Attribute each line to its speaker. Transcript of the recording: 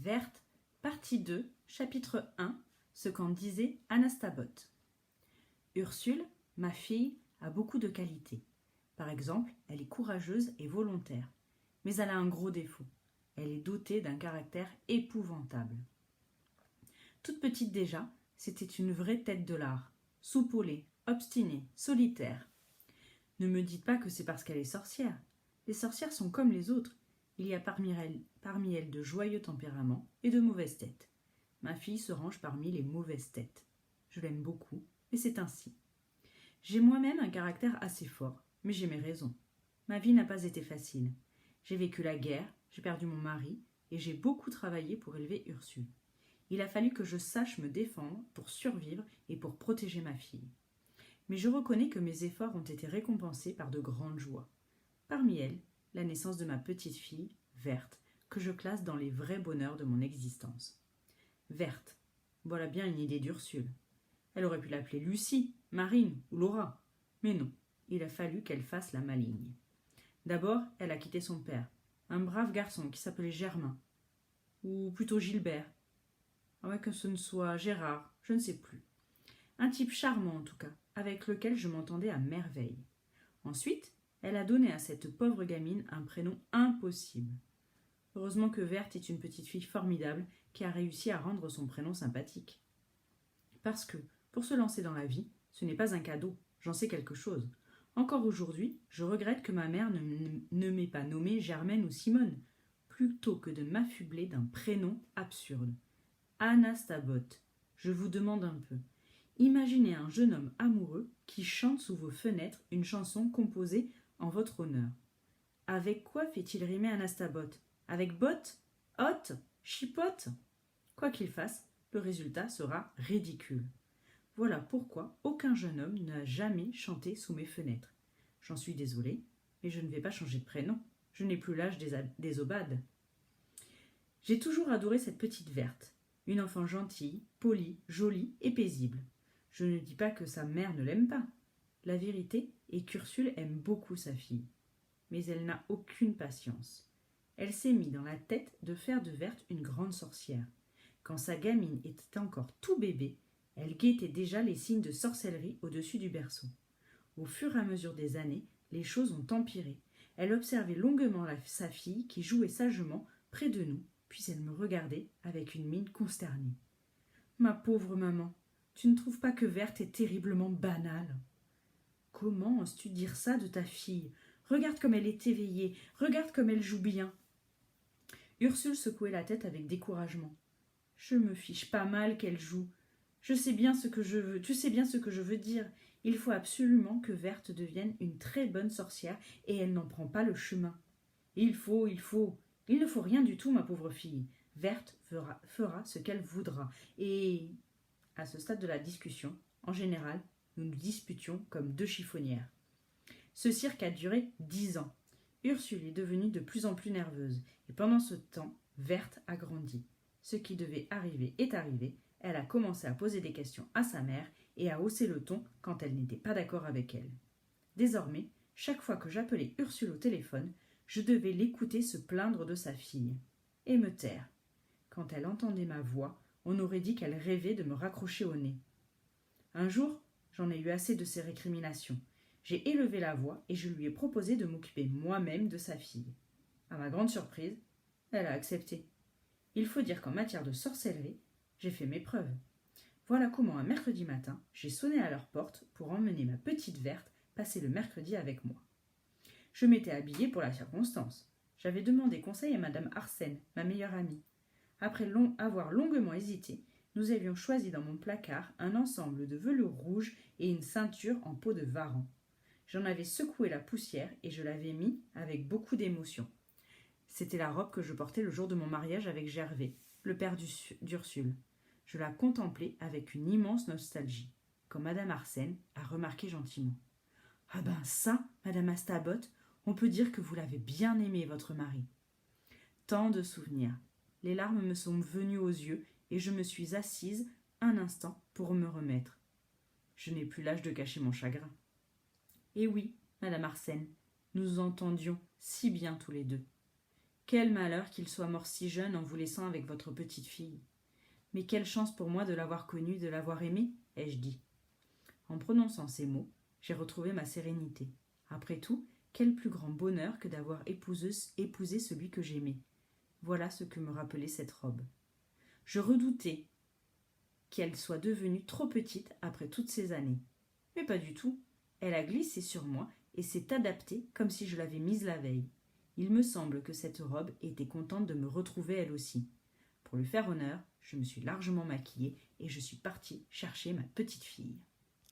Speaker 1: Verte, partie 2, chapitre 1, ce qu'en disait Anastabote. Ursule, ma fille, a beaucoup de qualités. Par exemple, elle est courageuse et volontaire. Mais elle a un gros défaut. Elle est dotée d'un caractère épouvantable. Toute petite déjà, c'était une vraie tête de lard. Soupolée, obstinée, solitaire. Ne me dites pas que c'est parce qu'elle est sorcière. Les sorcières sont comme les autres. Il y a parmi elles de joyeux tempéraments et de mauvaises têtes. Ma fille se range parmi les mauvaises têtes. Je l'aime beaucoup, mais c'est ainsi. J'ai moi-même un caractère assez fort, mais j'ai mes raisons. Ma vie n'a pas été facile. J'ai vécu la guerre, j'ai perdu mon mari, et j'ai beaucoup travaillé pour élever Ursule. Il a fallu que je sache me défendre pour survivre et pour protéger ma fille. Mais je reconnais que mes efforts ont été récompensés par de grandes joies. Parmi elles, la naissance de ma petite fille, Verte, que je classe dans les vrais bonheurs de mon existence. Verte, voilà bien une idée d'Ursule. Elle aurait pu l'appeler Lucie, Marine ou Laura. Mais non, il a fallu qu'elle fasse la maligne. D'abord, elle a quitté son père, un brave garçon qui s'appelait Germain. Ou plutôt Gilbert. À moins que ce ne soit Gérard, je ne sais plus. Un type charmant en tout cas, avec lequel je m'entendais à merveille. Ensuite, elle a donné à cette pauvre gamine un prénom impossible. Heureusement que Verte est une petite fille formidable qui a réussi à rendre son prénom sympathique. Parce que, pour se lancer dans la vie, ce n'est pas un cadeau, j'en sais quelque chose. Encore aujourd'hui, je regrette que ma mère ne m'ait pas nommée Germaine ou Simone, plutôt que de m'affubler d'un prénom absurde. Anastabote, je vous demande un peu. Imaginez un jeune homme amoureux qui chante sous vos fenêtres une chanson composée en votre honneur. Avec quoi fait-il rimer Anastabote? Avec botte? Hotte? Chipote? Quoi qu'il fasse, le résultat sera ridicule. Voilà pourquoi aucun jeune homme n'a jamais chanté sous mes fenêtres. J'en suis désolée, mais je ne vais pas changer de prénom. Je n'ai plus l'âge des aubades. J'ai toujours adoré cette petite Verte, une enfant gentille, polie, jolie et paisible. Je ne dis pas que sa mère ne l'aime pas. La vérité est qu'Ursule aime beaucoup sa fille. Mais elle n'a aucune patience. Elle s'est mis dans la tête de faire de Verte une grande sorcière. Quand sa gamine était encore tout bébé, elle guettait déjà les signes de sorcellerie au-dessus du berceau. Au fur et à mesure des années, les choses ont empiré. Elle observait longuement sa fille qui jouait sagement près de nous, puis elle me regardait avec une mine consternée. « Ma pauvre maman, tu ne trouves pas que Verte est terriblement banale ?»« Comment oses-tu dire ça de ta fille? Regarde comme elle est éveillée, regarde comme elle joue bien. » Ursule secouait la tête avec découragement. « Je me fiche pas mal qu'elle joue. Tu sais bien ce que je veux dire. Il faut absolument que Verte devienne une très bonne sorcière et elle n'en prend pas le chemin. Il ne faut rien du tout, ma pauvre fille. Verte fera ce qu'elle voudra. Et à ce stade de la discussion, en général, nous nous disputions comme deux chiffonnières. Ce cirque a duré 10 ans. Ursule est devenue de plus en plus nerveuse et pendant ce temps, Verte a grandi. Ce qui devait arriver est arrivé. Elle a commencé à poser des questions à sa mère et à hausser le ton quand elle n'était pas d'accord avec elle. Désormais, chaque fois que j'appelais Ursule au téléphone, je devais l'écouter se plaindre de sa fille et me taire. Quand elle entendait ma voix, on aurait dit qu'elle rêvait de me raccrocher au nez. Un jour, j'en ai eu assez de ces récriminations. J'ai élevé la voix et je lui ai proposé de m'occuper moi-même de sa fille. À ma grande surprise, elle a accepté. Il faut dire qu'en matière de sorcellerie, j'ai fait mes preuves. Voilà comment un mercredi matin, j'ai sonné à leur porte pour emmener ma petite Verte passer le mercredi avec moi. Je m'étais habillée pour la circonstance. J'avais demandé conseil à madame Arsène, ma meilleure amie. Après avoir longuement hésité, nous avions choisi dans mon placard un ensemble de velours rouge et une ceinture en peau de varan. J'en avais secoué la poussière et je l'avais mis avec beaucoup d'émotion. C'était la robe que je portais le jour de mon mariage avec Gervais, le père d'Ursule. Je la contemplais avec une immense nostalgie, quand madame Arsène a remarqué gentiment. « Ah ben ça, madame Astabote, on peut dire que vous l'avez bien aimé, votre mari. » Tant de souvenirs. Les larmes me sont venues aux yeux et je me suis assise un instant pour me remettre. Je n'ai plus l'âge de cacher mon chagrin. Et oui, madame Arsène, nous nous entendions si bien tous les deux. Quel malheur qu'il soit mort si jeune en vous laissant avec votre petite fille. Mais quelle chance pour moi de l'avoir connu, de l'avoir aimé, ai-je dit. En prononçant ces mots, j'ai retrouvé ma sérénité. Après tout, quel plus grand bonheur que d'avoir épousé celui que j'aimais. Voilà ce que me rappelait cette robe. Je redoutais qu'elle soit devenue trop petite après toutes ces années. Mais pas du tout. Elle a glissé sur moi et s'est adaptée comme si je l'avais mise la veille. Il me semble que cette robe était contente de me retrouver elle aussi. Pour lui faire honneur, je me suis largement maquillée et je suis partie chercher ma petite fille.